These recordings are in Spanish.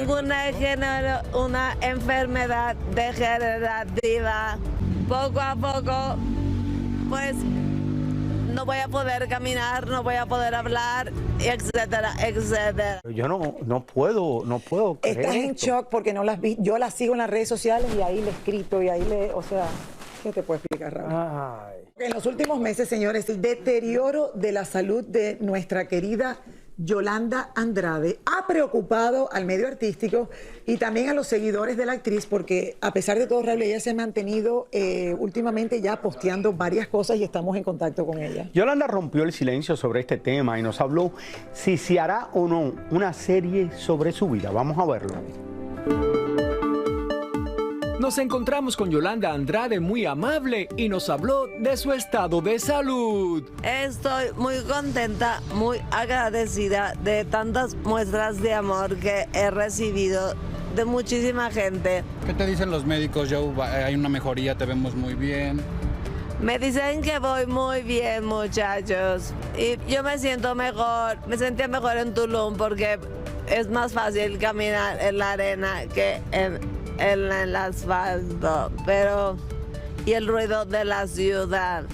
Tengo una enfermedad degenerativa. Poco a poco, pues, no voy a poder caminar, no voy a poder hablar, etcétera, etcétera. Yo no puedo creer Estás en esto. shock porque no las vi. Yo las sigo en las redes sociales y ahí le he escrito y ahí le, o sea, ¿qué te puedo explicar, Raúl? Ay. En los últimos meses, señores, el deterioro de la salud de nuestra querida Yolanda Andrade ha preocupado al medio artístico y también a los seguidores de la actriz porque a pesar de todo, Raúl, ella se ha mantenido últimamente ya posteando varias cosas y estamos en contacto con ella. Yolanda rompió el silencio sobre este tema y nos habló si se hará o no una serie sobre su vida. Vamos a verlo. Nos encontramos con Yolanda Andrade, muy amable, y nos habló de su estado de salud. Estoy muy contenta, muy agradecida de tantas muestras de amor que he recibido de muchísima gente. ¿Qué te dicen los médicos, Joe? Hay una mejoría, te vemos muy bien. Me dicen que voy muy bien, muchachos. Y yo me siento mejor, me sentía mejor en Tulum porque es más fácil caminar en la arena que en el asfalto, y el ruido de la ciudad.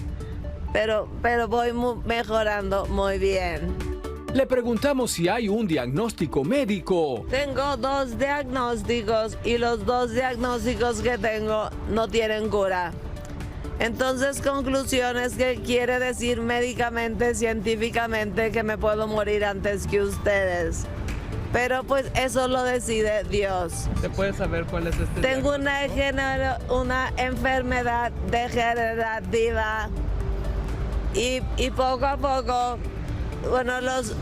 Pero voy mejorando muy bien. Le preguntamos si hay un diagnóstico médico. Tengo 2 diagnósticos y los 2 diagnósticos que tengo no tienen cura. Entonces, conclusiones que quiere decir médicamente, científicamente, que me puedo morir antes que ustedes. Pero pues eso lo decide Dios. ¿Se puede saber cuál es este? Tengo una enfermedad degenerativa y poco a poco, bueno, los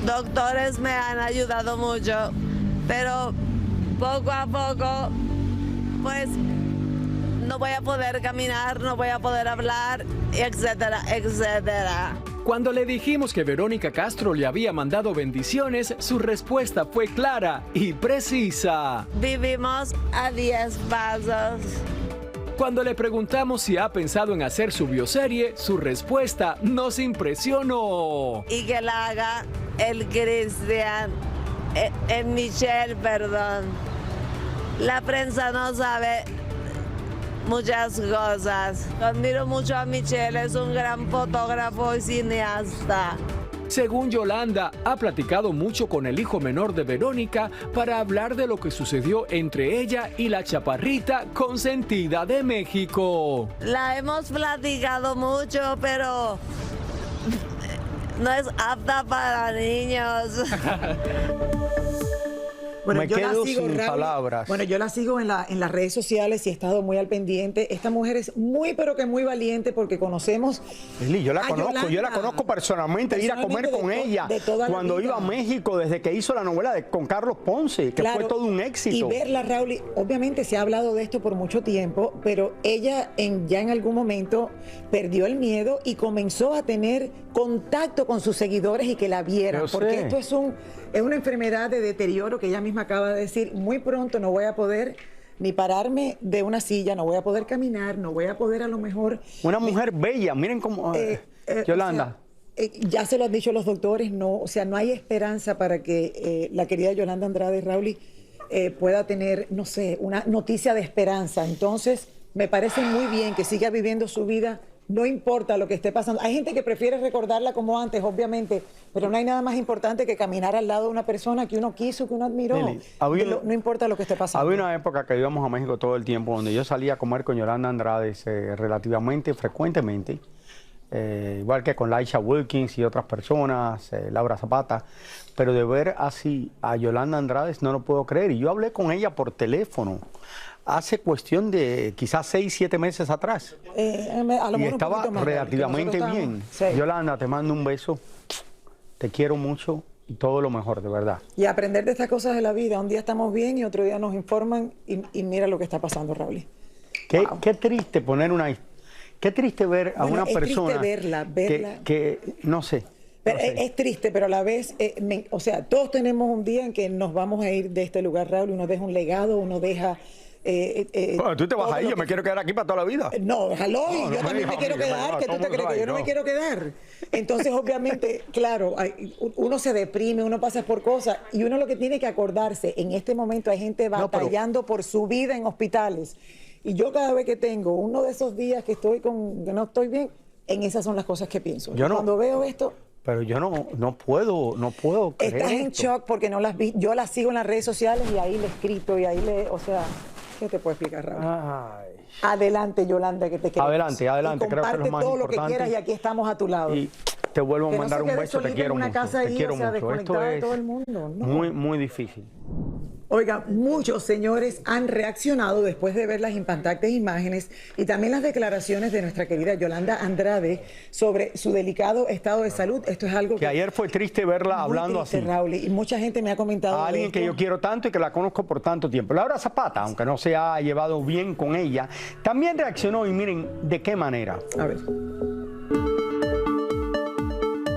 doctores me han ayudado mucho, pero poco a poco, pues no voy a poder caminar, no voy a poder hablar, etcétera, etcétera. Cuando le dijimos que Verónica Castro le había mandado bendiciones, su respuesta fue clara y precisa. Vivimos a 10 pasos. Cuando le preguntamos si ha pensado en hacer su bioserie, su respuesta nos impresionó. Y que la haga el Cristian, Michelle, perdón. La prensa no sabe muchas cosas. Admiro mucho a Michelle, es un gran fotógrafo y cineasta. Según Yolanda, ha platicado mucho con el hijo menor de Verónica para hablar de lo que sucedió entre ella y la chaparrita consentida de México. La hemos platicado mucho, pero no es apta para niños. Me quedo sin palabras. Bueno, yo la sigo en las redes sociales y he estado muy al pendiente. Esta mujer es muy, pero que muy valiente porque conocemos. Leslie, yo la a conozco, Yolanda. yo la conozco personalmente, ir a comer con ella cuando iba a México, desde que hizo la novela con Carlos Ponce, que fue todo un éxito. Y verla, Raúl, obviamente se ha hablado de esto por mucho tiempo, pero ella ya en algún momento perdió el miedo y comenzó a tener contacto con sus seguidores y que la vieran, porque esto es una enfermedad de deterioro que ella misma acaba de decir. Muy pronto no voy a poder ni pararme de una silla, no voy a poder caminar, no voy a poder a lo mejor... Una mujer bella, miren cómo... Yolanda. O sea, ya se lo han dicho los doctores, no, o sea, no hay esperanza para que la querida Yolanda Andrade, Raúl, pueda tener, no sé, una noticia de esperanza. Entonces, me parece muy bien que siga viviendo su vida. No importa lo que esté pasando. Hay gente que prefiere recordarla como antes, obviamente, pero no hay nada más importante que caminar al lado de una persona que uno quiso, que uno admiró. No importa lo que esté pasando. Había una época que íbamos a México todo el tiempo, donde yo salía a comer con Yolanda Andrade relativamente frecuentemente, igual que con Laisha Wilkins y otras personas, Laura Zapata, pero de ver así a Yolanda Andrade no lo puedo creer. Y yo hablé con ella por teléfono hace cuestión de quizás 6, 7 meses atrás. Y estaba relativamente bien. Sí. Yolanda, te mando un beso, te quiero mucho y todo lo mejor, de verdad. Y aprender de estas cosas de la vida. Un día estamos bien y otro día nos informan y mira lo que está pasando, Raúl. Qué triste poner una... Qué triste ver a una persona... Es triste verla. Que no sé. Pero es triste, pero a la vez, o sea, todos tenemos un día en que nos vamos a ir de este lugar, Raúl, uno deja un legado, uno deja Bueno, tú te vas todo ahí, lo yo me que- quiero quedar aquí para toda la vida. No, jaló, y No, yo no también me me quiero digas, quedar. no, ¿Qué tú todo te el mundo crees? Que yo no ahí, me quiero quedar. Entonces, obviamente, claro, uno se deprime, uno pasa por cosas, y uno lo que tiene que acordarse, en este momento hay gente No, pero- batallando por su vida en hospitales. Y yo cada vez que tengo uno de esos días que que no estoy bien, en esas son las cosas que pienso. Yo no- Cuando veo esto, Pero yo no puedo creer estás en esto. shock porque no las vi. Yo las sigo en las redes sociales y ahí le he escrito y ahí o sea, ¿qué te puedo explicar, Raúl? Ay. Adelante, Yolanda, que te queremos. Adelante, adelante, Y creo que es lo comparte más todo lo que importante. quieras y aquí estamos a tu lado. Y te vuelvo a Que no mandar se un quede beso, te solita quiero en una mucho. casa Te ahí, quiero o sea, mucho. Esto desconectada de es todo el mundo, no. muy difícil. Oiga, muchos señores han reaccionado después de ver las impactantes imágenes y también las declaraciones de nuestra querida Yolanda Andrade sobre su delicado estado de salud. Esto es algo Que ayer fue triste verla muy hablando triste, así. Raúl, y mucha gente me ha comentado A de alguien que esto. yo quiero tanto y que la conozco por tanto tiempo. Laura Zapata, aunque no se ha llevado bien con ella, también reaccionó y miren de qué manera. A ver.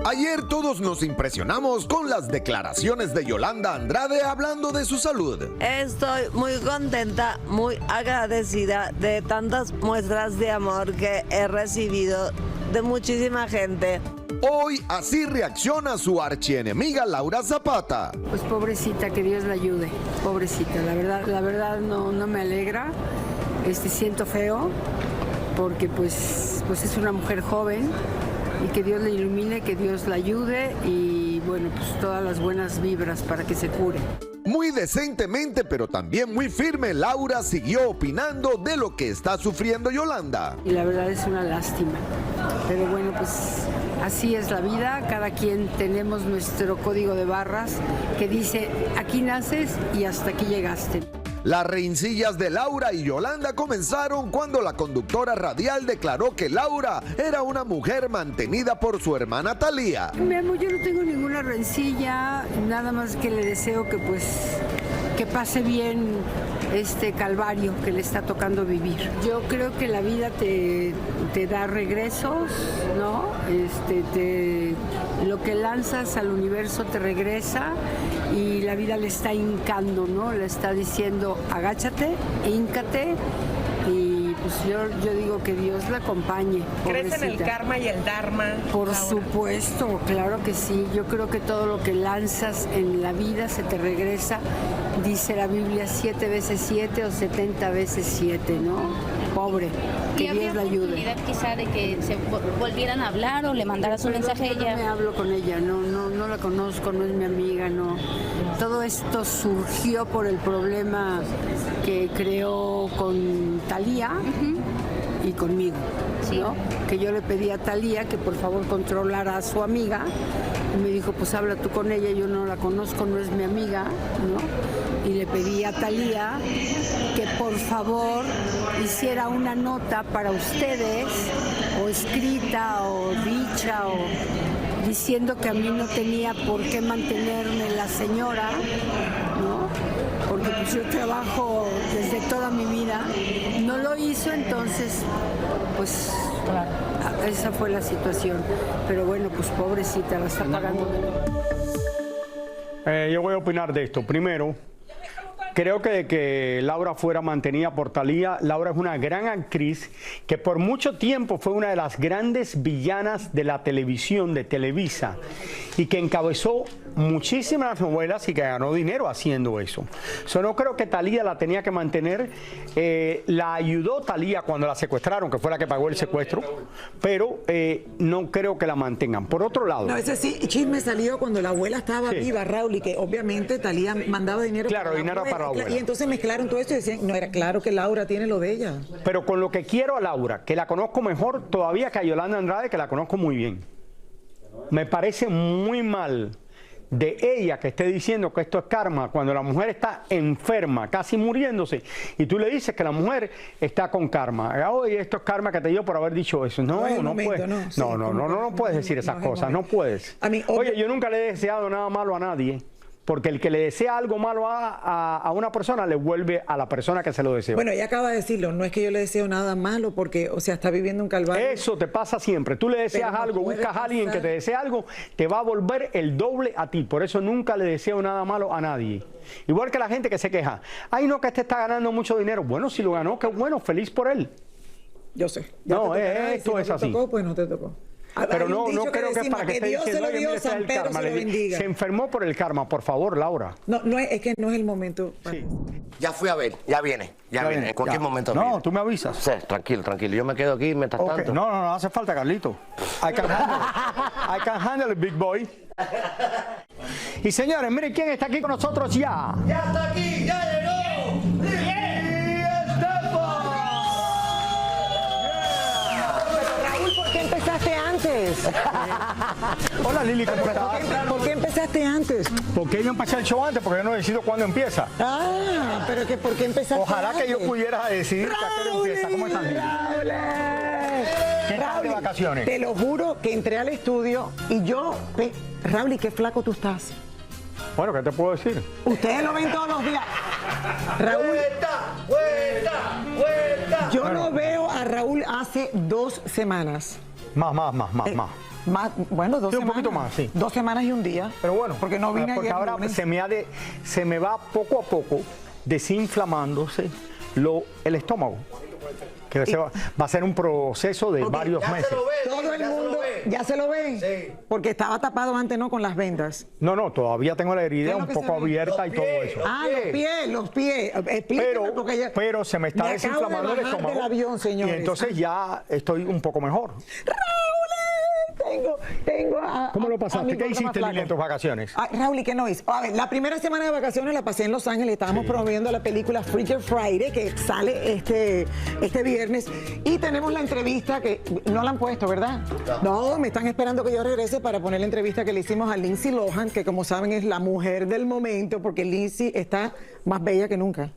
Ayer todos nos impresionamos con las declaraciones de Yolanda Andrade hablando de su salud. Estoy muy contenta, muy agradecida de tantas muestras de amor que he recibido de muchísima gente. Hoy así reacciona su archienemiga Laura Zapata. Pues pobrecita, que Dios la ayude, pobrecita, la verdad no me alegra, siento feo, porque pues es una mujer joven, y que Dios la ilumine, que Dios la ayude, y bueno, pues todas las buenas vibras para que se cure. Muy decentemente, pero también muy firme, Laura siguió opinando de lo que está sufriendo Yolanda. Y la verdad es una lástima, pero bueno, pues así es la vida, cada quien tenemos nuestro código de barras que dice, aquí naces y hasta aquí llegaste. Las rencillas de Laura y Yolanda comenzaron cuando la conductora radial declaró que Laura era una mujer mantenida por su hermana Thalía. Mi amor, yo no tengo ninguna rencilla, nada más que le deseo que que pase bien este calvario que le está tocando vivir. Yo creo que la vida te da regresos, ¿no? Lo que lanzas al universo te regresa y la vida le está hincando, ¿no? Le está diciendo, agáchate, híncate, y pues yo digo que Dios la acompañe. ¿Crees en el pobrecita. karma y el dharma? Por Laura? supuesto, claro que sí. Yo creo que todo lo que lanzas en la vida se te regresa. Dice la Biblia 7 veces 7 o 70 veces 7, ¿no? Pobre, que ¿Y habría Dios la ayude. posibilidad quizá de que se volvieran a hablar o le mandaras un mensaje a Yo no me ella? hablo con ella, no la conozco, no es mi amiga, no. Todo esto surgió por el problema que creó con Thalía y conmigo, Sí. ¿no? Que yo le pedí a Thalía que por favor controlara a su amiga y me dijo, pues habla tú con ella, yo no la conozco, no es mi amiga, ¿no? Y le pedí a Thalía que por favor hiciera una nota para ustedes, o escrita o dicha, o diciendo que a mí no tenía por qué mantenerme la señora, ¿no? Porque pues yo trabajo desde toda mi vida. No lo hizo, entonces, pues esa fue la situación. Pero bueno, pues pobrecita, la está pagando. Yo voy a opinar de esto. Primero, creo que de que Laura fuera mantenida por Thalía, Laura es una gran actriz que por mucho tiempo fue una de las grandes villanas de la televisión, de Televisa, y que encabezó muchísimas novelas y que ganó dinero haciendo eso. No creo que Thalía la tenía que mantener. La ayudó Thalía cuando la secuestraron, que fue la que pagó el secuestro, pero no creo que la mantengan. Por otro lado... No, ese sí, chisme salió cuando la abuela estaba Sí. viva, Raúl, y que obviamente Thalía mandaba dinero Claro, para la dinero para la abuela. Y entonces mezclaron todo esto y decían, no, era claro que Laura tiene lo de ella. Pero con lo que quiero a Laura, que la conozco mejor todavía que a Yolanda Andrade, que la conozco muy bien. Me parece muy mal de ella que esté diciendo que esto es karma cuando la mujer está enferma, casi muriéndose, y tú le dices que la mujer está con karma. Oye, esto es karma que te dio por haber dicho eso. No, No es el no momento, puedes. no, sí, No puedes decir esas no es el cosas, no momento. puedes. A mí, Oye, yo nunca le he deseado nada malo a nadie. Porque el que le desea algo malo a una persona le vuelve a la persona que se lo deseó. Bueno, ella acaba de decirlo, no es que yo le deseo nada malo porque, o sea, está viviendo un calvario. Eso te pasa siempre. Tú le deseas Pero no algo, puede buscas a alguien que pasar. te desea algo, te va a volver el doble a ti. Por eso nunca le deseo nada malo a nadie. Igual que la gente que se queja. Ay, no, que este está ganando mucho dinero. Bueno, si lo ganó, qué bueno, feliz por él. Yo sé. Ya No, te tocará, y esto si es no así. te tocó, pues no te tocó. Pero Hay un no dicho creo que es decimos para que esté Dios se diciendo, lo oye, dio, mira, este es San el Pedro karma. se lo bendiga. Se enfermó por el karma, por favor, Laura. No, es que no es el momento. para Sí. eso. Ya fui a ver, ya viene, en cualquier Ya. momento. No, viene. tú me avisas. Sí, tranquilo. Yo me quedo aquí mientras Ok, tanto. no hace falta, Carlito. I can handle it, big boy. Y señores, miren quién está aquí con nosotros ya. ¡Ya está aquí! ¡Ya llegó! Raúl, ¿por qué empezaste antes? Hola Lili, ¿cómo estás? ¿Por qué empezaste antes? ¿Por qué yo empecé el show antes? Porque yo no decido cuándo empieza. Ah, pero que ¿por qué empezaste Ojalá antes? que yo pudiera decidir que a qué hora empieza. ¿Cómo estás, Lili? ¿Qué tal de vacaciones? Te lo juro que entré al estudio y yo... Raúl, qué flaco tú estás. Bueno, ¿qué te puedo decir? Ustedes lo ven todos los días. Raúl, yo no veo a Raúl hace 2 semanas. Más. Bueno, 2 Sí, un semanas. poquito más, sí. 2 semanas y un día. Pero bueno, Porque no vine porque ayer ahora lunes. se me va poco a poco desinflamándose el estómago. Que va a ser un proceso de varios meses. Todo el mundo ya se lo ve. Sí. Porque estaba tapado antes, ¿no? Con las vendas. No, todavía tengo la ¿Qué herida es lo un que poco se ve? abierta y todo eso. Ah, los pies. Explíqueme, porque ya... Pero se me está Me acabo de desinflamando el bajar estómago. del avión, señores. Y entonces ya estoy un poco mejor. Raúl, tengo a... ¿Cómo lo a pasaste? mi ¿Qué gorda más hiciste, flaca. Lili, en tus vacaciones? Ah, Raúl, ¿y qué no hice? A ver, la primera semana de vacaciones la pasé en Los Ángeles. Estábamos promoviendo la película Freaky Friday, que sale este viernes. Y tenemos la entrevista que no la han puesto, ¿verdad? No, me están esperando que yo regrese para poner la entrevista que le hicimos a Lindsay Lohan, que como saben es la mujer del momento, porque Lindsay está más bella que nunca.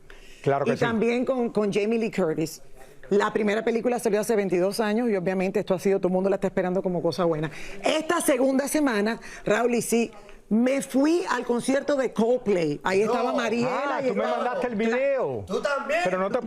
Claro que y sí. también con Jamie Lee Curtis. La primera película salió hace 22 años y obviamente esto ha sido, todo el mundo la está esperando como cosa buena. Esta segunda semana, Raúl, y sí, me fui al concierto de Coldplay. Ahí estaba Mariela. Tú me mandaste el video. ¿Tú también? Pero no te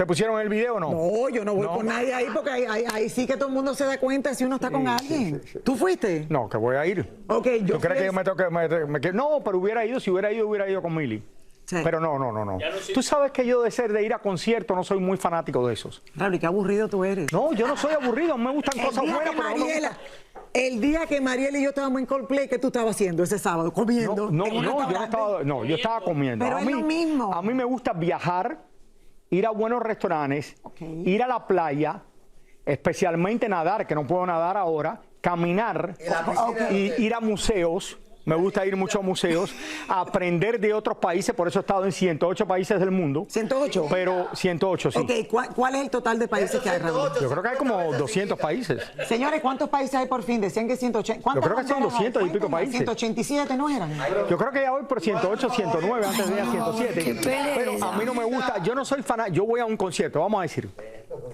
pusieron el video, ¿no? No, yo no voy con nadie ahí porque ahí sí que todo el mundo se da cuenta si uno está con alguien. ¿Tú fuiste? No, que voy a ir. Ok, yo ¿Tú crees fui- que yo me tengo que no, pero hubiera ido, si hubiera ido con Mili. Sí. Pero no. Tú sabes que yo de ir a conciertos no soy muy fanático de esos. Raúl, qué aburrido tú eres. No, yo no soy aburrido, me gustan El cosas día buenas, que pero no me Mariela, gusta. el día que Mariela y yo estábamos en Coldplay, ¿qué tú estabas haciendo ese sábado? Comiendo. No, en un restaurante. yo estaba comiendo. Pero a es lo mismo. A mí me gusta viajar, ir a buenos restaurantes, Ok. ir a la playa, especialmente nadar, que no puedo nadar ahora, caminar y ir a museos. Me gusta ir mucho a museos, aprender de otros países, por eso he estado en 108 países del mundo. 108. Pero 108, sí. Ok, ¿cuál es el total de países que hay, Raúl? Yo creo que hay como 200 países. Señores, ¿cuántos países hay por fin? Decían que 180. ¿Cuántas Yo creo que son banderas hay? 200 y pico Cuéntenme, países. 187 no eran. Yo creo que ya voy por 108, 109, antes de ir a 107. Pero a mí no me gusta, yo no soy fanático, yo voy a un concierto, vamos a decir.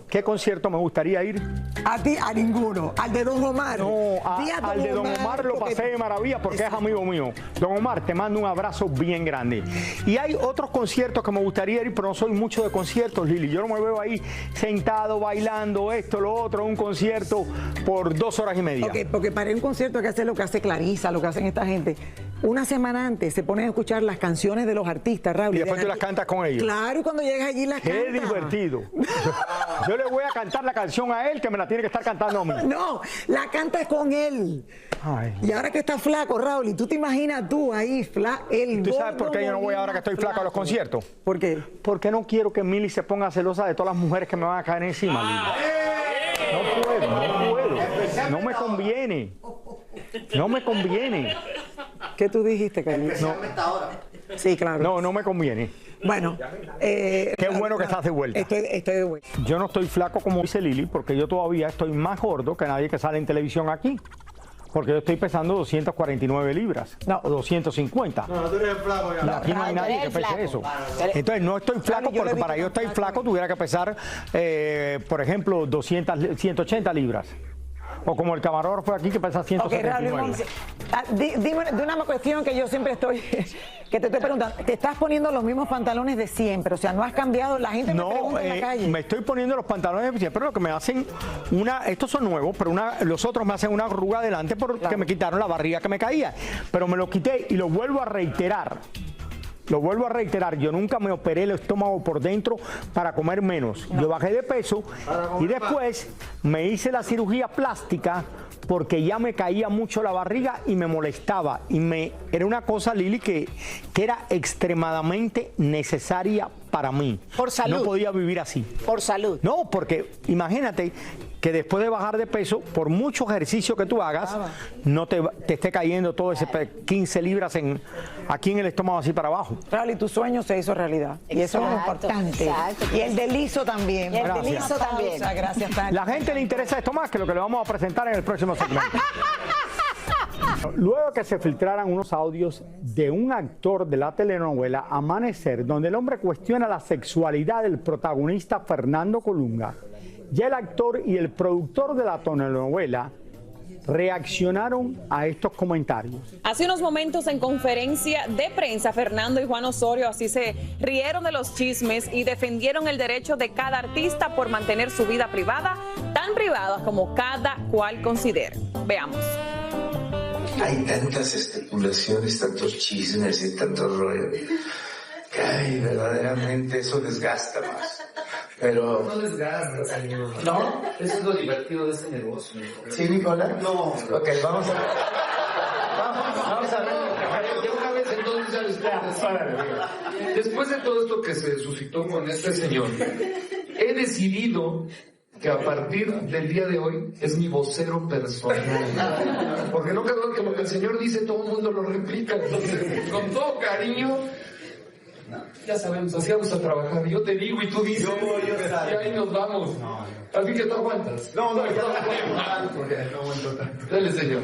¿Qué concierto me gustaría ir? A ti, a ninguno. Al de Don Omar. No, Di a al de Don Omar lo porque- pasé de maravilla porque es amigo mío. Don Omar, te mando un abrazo bien grande. Y hay otros conciertos que me gustaría ir, pero no soy mucho de conciertos, Lili. Yo no me veo ahí sentado, bailando, esto, lo otro, un concierto por 2 horas y media. Ok, porque para ir a un concierto hay que hacer lo que hace Clarisa, lo que hacen esta gente. Una semana antes se ponen a escuchar las canciones de los artistas, Raúl. Y después de tú las cantas con ellos. Claro, y cuando llegas allí las Qué cantas. divertido. Yo le voy a cantar la canción a él que me la tiene que estar cantando a mí. No, la cantas con él. Ay. Y ahora que está flaco, Raúl, y tú te imaginas tú ahí, el ¿Tú sabes gordo por qué yo no voy ahora que estoy flaco a los conciertos? ¿Por qué? Porque no quiero que Mili se ponga celosa de todas las mujeres que me van a caer encima, Lili. No puedo. No me conviene. No me conviene. ¿Qué tú dijiste, Carlos? No. Sí, claro. No me conviene. Bueno. Qué bueno que estás de vuelta. Estoy de vuelta. Yo no estoy flaco como dice Lili, porque yo todavía estoy más gordo que nadie que sale en televisión aquí. Porque yo estoy pesando 249 libras. No. O 250. No, tú eres flaco ya. Aquí no hay nadie que pese eso. Entonces no estoy flaco yo le porque dije para yo estar flaco. flaco tuviera que pesar, por ejemplo, 180 libras. O como el camarógrafo aquí que pesa 179. Dime de una cuestión que yo siempre estoy, que te estoy preguntando. ¿Te estás poniendo los mismos pantalones de siempre? O sea, ¿no has cambiado? La gente me pregunta en la calle. Me estoy poniendo los pantalones de siempre, lo que me hacen estos son nuevos, pero los otros me hacen una arruga adelante porque me quitaron la barriga que me caía. Pero me lo quité y lo vuelvo a reiterar. Yo nunca me operé el estómago por dentro para comer menos. Yo bajé de peso y después me hice la cirugía plástica porque ya me caía mucho la barriga y me molestaba. Era una cosa, Lili, que era extremadamente necesaria para mí. Por salud. No podía vivir así. Por salud. No, porque imagínate que después de bajar de peso, por mucho ejercicio que tú hagas, no te esté cayendo todo ese 15 libras aquí en el estómago así para abajo. Raúl, y tu sueño se hizo realidad. Y eso es lo importante. Exacto. Y el de liso también. Gracias, Tania. La gente le interesa esto más que lo que le vamos a presentar en el próximo segmento. Luego de que se filtraran unos audios de un actor de la telenovela Amanecer, donde el hombre cuestiona la sexualidad del protagonista Fernando Colunga, ya el actor y el productor de la telenovela reaccionaron a estos comentarios. Hace unos momentos en conferencia de prensa, Fernando y Juan Osorio así se rieron de los chismes y defendieron el derecho de cada artista por mantener su vida privada, tan privada como cada cual considere. Veamos. Hay tantas especulaciones, tantos chismes y tantos rollos, que ay, verdaderamente eso desgasta más. Pero... No desgasta, ¿no? Eso es lo divertido de este negocio. ¿Sí, Nicolás? No. Ok, vamos a ver. Vamos a ver. De una vez entonces ya les después de todo esto que se suscitó con este señor, he decidido que a partir del día de hoy es mi vocero personal. Porque no creo que lo que el señor dice todo el mundo lo replica. Entonces, con todo cariño, ya sabemos, así vamos a trabajar. Yo te digo y tú dices, y ahí nos vamos. Así que tú aguantas. No aguanto tanto. Dale, señor.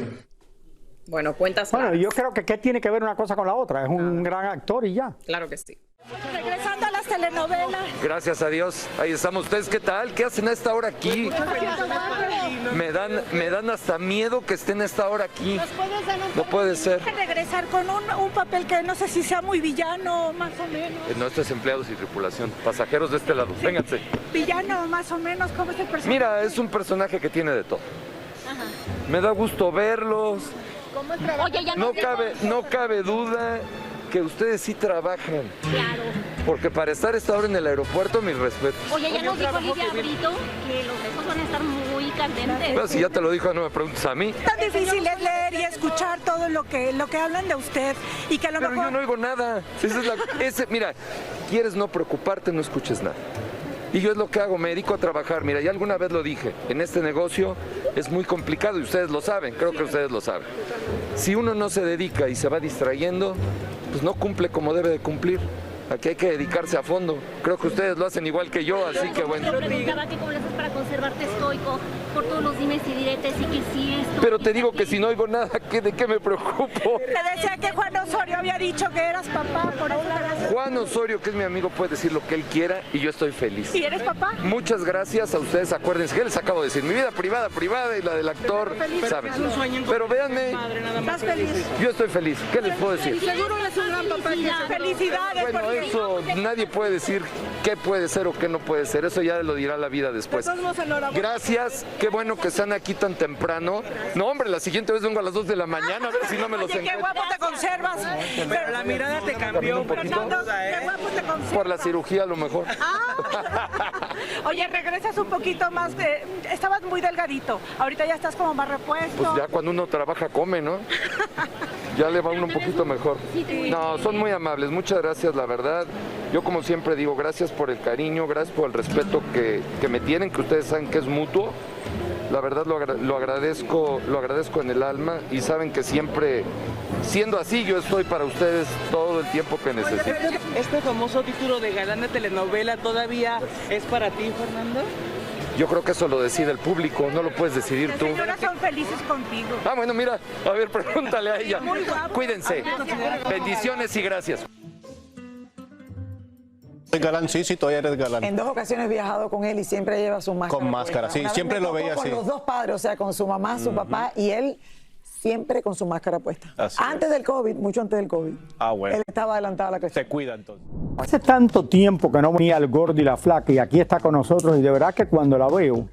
Bueno, cuentas. Bueno, yo creo que ¿qué tiene que ver una cosa con la otra? Es un gran actor y ya. Claro que sí. Regresando a las telenovelas. Gracias a Dios. Ahí estamos. ¿Ustedes qué tal? ¿Qué hacen a esta hora aquí? Me dan hasta miedo que estén a esta hora aquí. No puede ser. Regresar con un papel que no sé si sea muy villano, más o menos. No, esto es empleados y tripulación. Pasajeros de este lado. Vénganse. Villano, más o menos. ¿Cómo es el personaje? Mira, es un personaje que tiene de todo. Ajá. Me da gusto verlos. ¿Cómo trabaja? Oye, ya No cabe duda que ustedes sí trabajan. Claro. Porque para estar esta hora en el aeropuerto, mis respetos. Oye, ya nos dijo Lidia Brito que los besos van a estar muy candentes. Pero si ya te lo dijo, no me preguntes a mí. Tan difícil es leer y escuchar todo lo que hablan de usted y que a lo Pero mejor... yo no oigo nada. Mira, quieres no preocuparte, no escuches nada. Y yo es lo que hago, me dedico a trabajar. Mira, ya alguna vez lo dije, en este negocio es muy complicado y ustedes lo saben, creo que ustedes lo saben. Si uno no se dedica y se va distrayendo, pues no cumple como debe de cumplir. Aquí hay que dedicarse a fondo. Creo que ustedes lo hacen igual que yo, así que bueno. Yo preguntaba que cómo le haces para conservarte estoico por todos los dimes y diretes y que sí esto. Pero te digo que si no oigo nada, ¿de qué me preocupo? Te decía que Juan Osorio había dicho que eras papá, por eso Juan Osorio, que es mi amigo, puede decir lo que él quiera y yo estoy feliz. ¿Y eres papá? Muchas gracias a ustedes. Acuérdense que les acabo de decir, mi vida privada y la del actor, ¿saben? Pero véanme, ¿Estás feliz? yo estoy feliz. ¿Qué les puedo decir? Seguro eres un gran papá. Felicidades. Bueno, eso nadie puede decir qué puede ser o qué no puede ser. Eso ya lo dirá la vida después. Gracias. Qué bueno que están aquí tan temprano. No, hombre, la siguiente vez vengo a las 2 de la mañana a ver si no me los encuentro. Qué guapo te conservas. Pero la mirada te cambió un poquito. Qué guapo te conservas. Por la cirugía a lo mejor. Oye, regresas un poquito más. Estabas muy delgadito. Ahorita ya estás como más repuesto. Pues ya cuando uno trabaja come, ¿no? Ya le va uno un poquito mejor. No, son muy amables. Muchas gracias, la verdad. Yo como siempre digo, gracias por el cariño, gracias por el respeto que me tienen, que ustedes saben que es mutuo. La verdad lo agradezco en el alma y saben que siempre, siendo así, yo estoy para ustedes todo el tiempo que necesiten. ¿Este famoso título de galán de telenovela todavía es para ti, Fernando? Yo creo que eso lo decide el público, no lo puedes decidir tú. Las señoras son felices contigo. Ah, bueno, mira, a ver, pregúntale a ella. Muy guapo. Cuídense. Bendiciones y gracias. Soy galán, sí, todavía eres galán. En 2 ocasiones he viajado con él y siempre lleva su máscara. Con máscara, sí, Una vez siempre me lo veía tocó así. con los 2 padres, o sea, con su mamá, su papá y él siempre con su máscara puesta. Así antes del COVID, mucho antes del COVID. Ah, bueno. Él estaba adelantado a la cuestión. Se cuida entonces. Hace tanto tiempo que no venía el gordo y la flaca y aquí está con nosotros y de verdad que cuando la veo,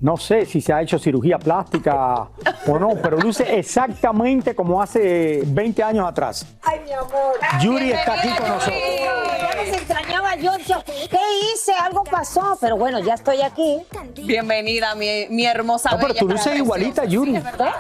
no sé si se ha hecho cirugía plástica o no, pero luce exactamente como hace 20 años atrás. Ay, mi amor. Yuri está aquí con nosotros. Ya nos extrañaba yo. ¿Qué hice? Algo pasó, pero bueno, ya estoy aquí. Bienvenida, mi hermosa. No, pero bella, tú luces preciosa. igualita, Yuri. Sí, ¿verdad?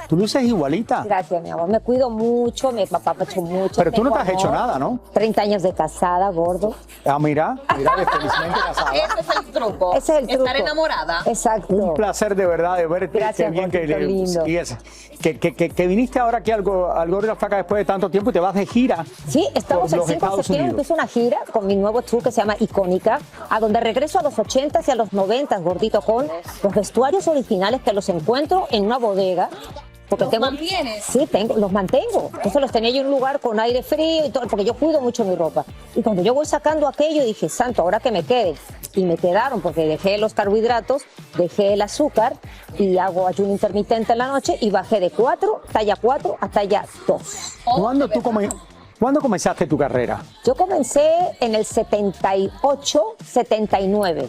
Tú luces igualita. Gracias, mi amor. Me cuido mucho, mi papá me ha hecho mucho. Pero tú no Tengo te has hecho amor. nada, ¿no? 30 años de casada, gordo. Ah, mira, felizmente casada. Ese es el truco. Ese es el truco. Estar enamorada. Exacto. Un placer de verdad de verte. Gracias, Qué bien que, gordito lindo. y eso. Que viniste ahora aquí al Gordo y la Flaca después de tanto tiempo y te vas de gira. Sí, estamos por el los 5 de Estados septiembre, Unidos. empiezo una gira con mi nuevo tour que se llama Icónica, a donde regreso a los 80s y a los 90s, gordito, con los vestuarios originales que los encuentro en una bodega. Porque ¿Los mantienes? Sí, los mantengo. Entonces los tenía yo en un lugar con aire frío y todo, porque yo cuido mucho mi ropa. Y cuando yo voy sacando aquello, dije, santo, ahora que me queden. Y me quedaron, porque dejé los carbohidratos, dejé el azúcar y hago ayuno intermitente en la noche y bajé de talla 4 a talla 2. ¿Cuándo comenzaste tu carrera? Yo comencé en el 78, 79.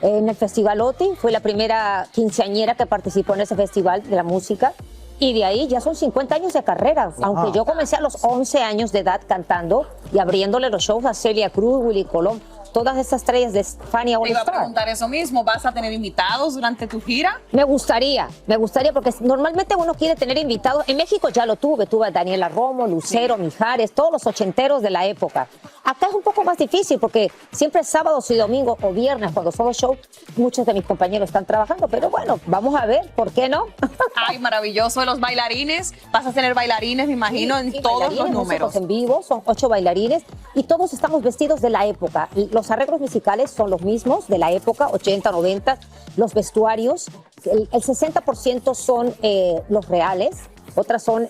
En el Festival OTI, fui la primera quinceañera que participó en ese festival de la música. Y de ahí ya son 50 años de carrera. Wow. Aunque yo comencé a los 11 años de edad cantando y abriéndole los shows a Celia Cruz, Willy Colón, todas esas estrellas de Fania All Te iba a Star. preguntar eso mismo. ¿Vas a tener invitados durante tu gira? Me gustaría porque normalmente uno quiere tener invitados. En México ya lo tuve a Daniela Romo, Lucero, Mijares, todos los ochenteros de la época. Acá es un poco más difícil porque siempre es sábados y domingos o viernes cuando son los shows, muchos de mis compañeros están trabajando, pero bueno, vamos a ver, ¿por qué no? Ay, maravilloso. Los bailarines, vas a tener bailarines, me imagino, en todos los bailarines, números. músicos en vivo, son 8 bailarines y todos estamos vestidos de la época. Los arreglos musicales son los mismos de la época, 80, 90, los vestuarios, el 60% son los reales, otras son,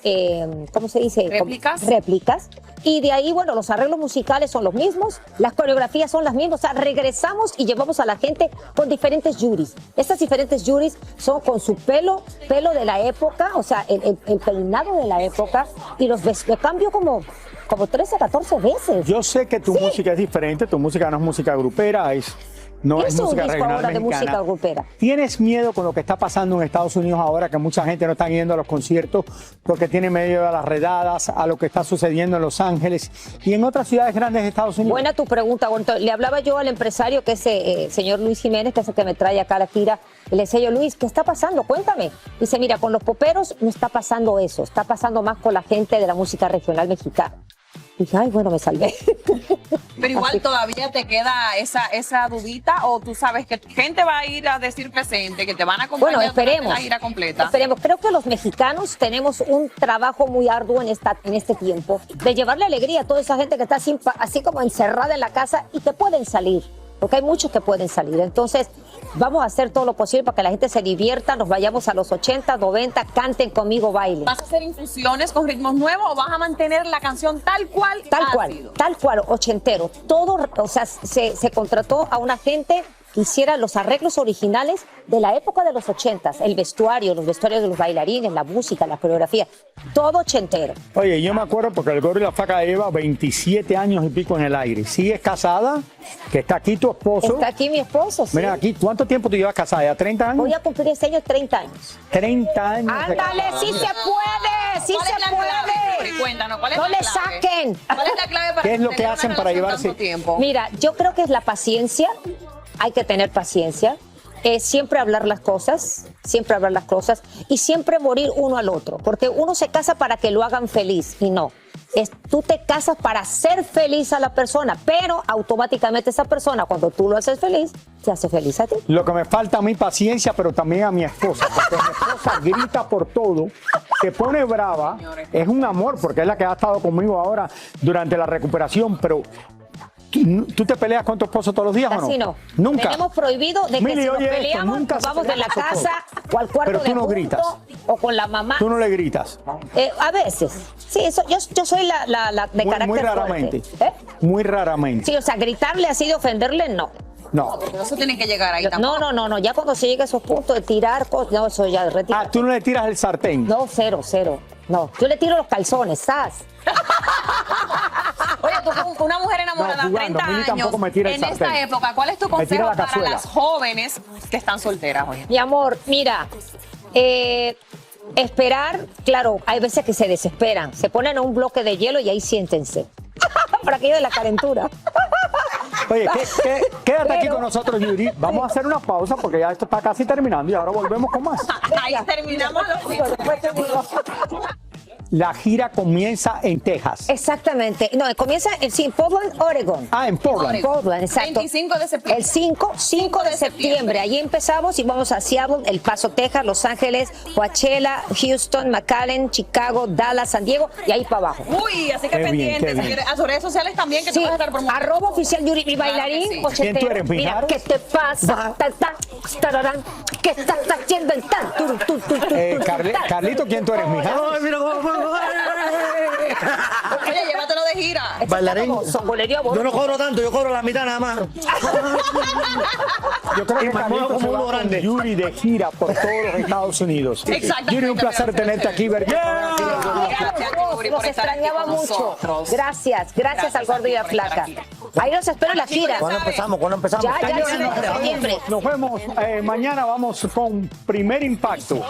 ¿cómo se dice? Réplicas. Y de ahí, bueno, los arreglos musicales son los mismos, las coreografías son las mismas, o sea, regresamos y llevamos a la gente con diferentes juris. Estas diferentes juris son con su pelo de la época, o sea, el peinado de la época, y los cambio como 13, 14 veces. Yo sé que tu música es diferente, tu música no es música grupera, no es música regional ahora de mexicana. música grupera. ¿Tienes miedo con lo que está pasando en Estados Unidos ahora, que mucha gente no está yendo a los conciertos porque tiene miedo a las redadas, a lo que está sucediendo en Los Ángeles y en otras ciudades grandes de Estados Unidos? Buena tu pregunta, Gonto. Le hablaba yo al empresario, que es señor Luis Jiménez, que es el que me trae acá a la gira. Y le decía yo, Luis, ¿qué está pasando? Cuéntame. Dice, mira, con los poperos no está pasando eso, está pasando más con la gente de la música regional mexicana. Y dije, ay, bueno, me salvé. Pero igual todavía te queda esa dudita, o tú sabes que gente va a ir a decir presente, que te van a acompañar Bueno, esperemos. durante la gira completa. Esperemos. Creo que los mexicanos tenemos un trabajo muy arduo en este tiempo de llevarle alegría a toda esa gente que está así como encerrada en la casa y que pueden salir. Porque hay muchos que pueden salir. Entonces, vamos a hacer todo lo posible para que la gente se divierta, nos vayamos a los 80, 90, canten conmigo, bailen. ¿Vas a hacer infusiones con ritmos nuevos o vas a mantener la canción tal cual? Tal cual, ochentero. Todo, o sea, se contrató a una gente que hiciera los arreglos originales de la época de los 80s, el vestuario, los vestuarios de los bailarines, la música, la coreografía, todo ochentero. Oye, yo me acuerdo porque el Gordo y la Flaca lleva 27 años y pico en el aire. ¿Sigues casada? Que está aquí tu esposo. Está aquí mi esposo, sí. Mira, aquí, ¿cuánto tiempo tú llevas casada? ¿Ya 30 años? Voy a cumplir este año 30 años. 30 años. ¡Ándale, sí se puede! ¡Sí ¿Cuál se es la puede! clave? Cuéntanos, ¿cuál es ¡No la le clave? saquen! ¿Cuál es la clave para ¿Qué es lo que tener una hacen para relación llevarse? tanto tiempo? Mira, yo creo que es la paciencia. Hay que tener paciencia. Siempre hablar las cosas y siempre morir uno al otro, porque uno se casa para que lo hagan feliz y no. Tú te casas para hacer feliz a la persona, pero automáticamente esa persona, cuando tú lo haces feliz, te hace feliz a ti. Lo que me falta a mí paciencia, pero también a mi esposa, porque mi esposa grita por todo, se pone brava, es un amor, porque es la que ha estado conmigo ahora durante la recuperación, pero ¿Tú te peleas con tu esposo todos los días o no? Así no. Nunca. Tenemos prohibido de que Mili, si nos oye esto, peleamos, nunca nos se vamos de la pelean con tu casa o al cuarto Pero tú de no junto, gritas. o con la mamá. Tú no le gritas. A veces. Sí, eso, yo soy la de carácter Muy raramente. fuerte. Muy raramente. Sí, o sea, gritarle así de ofenderle, no. No. No se tienen que llegar ahí tampoco. No, ya cuando se llega a esos puntos de tirar cosas, no, eso ya retira. Ah, tú no le tiras el sartén. No, cero. No, yo le tiro los calzones, ¿sabes? Oye, tú, una mujer enamorada, No, jugando, 30 Mili tampoco años, me tira el en sartén. esta época, ¿cuál es tu Me tira consejo la para cazuela. las jóvenes que están solteras hoy? Mi amor, mira, esperar, claro, hay veces que se desesperan, se ponen a un bloque de hielo y ahí siéntense. Por aquello de la calentura. Oye, quédate aquí Pero- con nosotros, Yuri. Vamos a hacer una pausa porque ya esto está casi terminando y ahora volvemos con más. Ahí terminamos los Después te digo. La gira comienza en Texas. Exactamente. No, comienza en Portland, Oregon. Ah, en Portland. Portland, exacto. 25 de septiembre. El 5 de septiembre. Ahí empezamos y vamos a Seattle, El Paso, Texas, Los Ángeles, Coachella, Houston, McAllen, Chicago, Dallas, San Diego y ahí para abajo. Uy, así que Qué bien, pendientes, qué bien. señores. A sus redes sociales también, que tú Sí, vas a estar promoviendo. @oficial Yuri, mi Claro que bailarín, sí. cochetero. ¿Quién tú eres, Mira, Mijares? ¿qué te pasa? Tararán, ¿qué estás haciendo en tan? Carlito, ¿quién tú eres, mija? Oye, llévatelo de gira. Bailarín. Yo no cobro tanto, yo cobro la mitad nada más. Yo creo que Y me Carlito muevo se como va uno con grande. Yuri de gira por todos los Estados Unidos. Exactamente. Yuri, un placer tenerte aquí. Gracias, Yuri, Los por estar aquí extrañaba con mucho. nosotros. Gracias al gordo y a por estar flaca. aquí. Ahí los espero en la gira. ¿Cuándo empezamos? Ya, en septiembre. Nos vemos mañana, vamos con Primer Impacto.